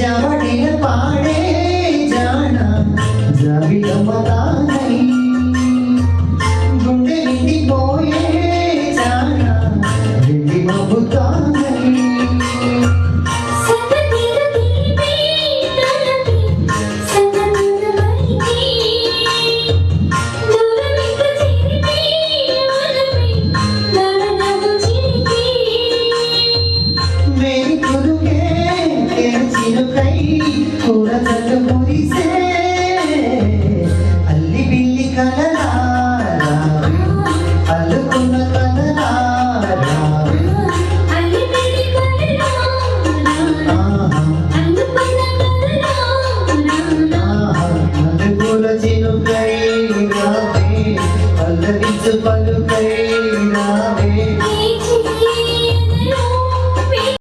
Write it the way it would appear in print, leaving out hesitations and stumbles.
जवड़िया पाड़े जाना जबिया पता नहीं गुंडे निंदी बोए जाना हिंदी मबुता नहीं मेरी खुद के चिरुकई पूरा जग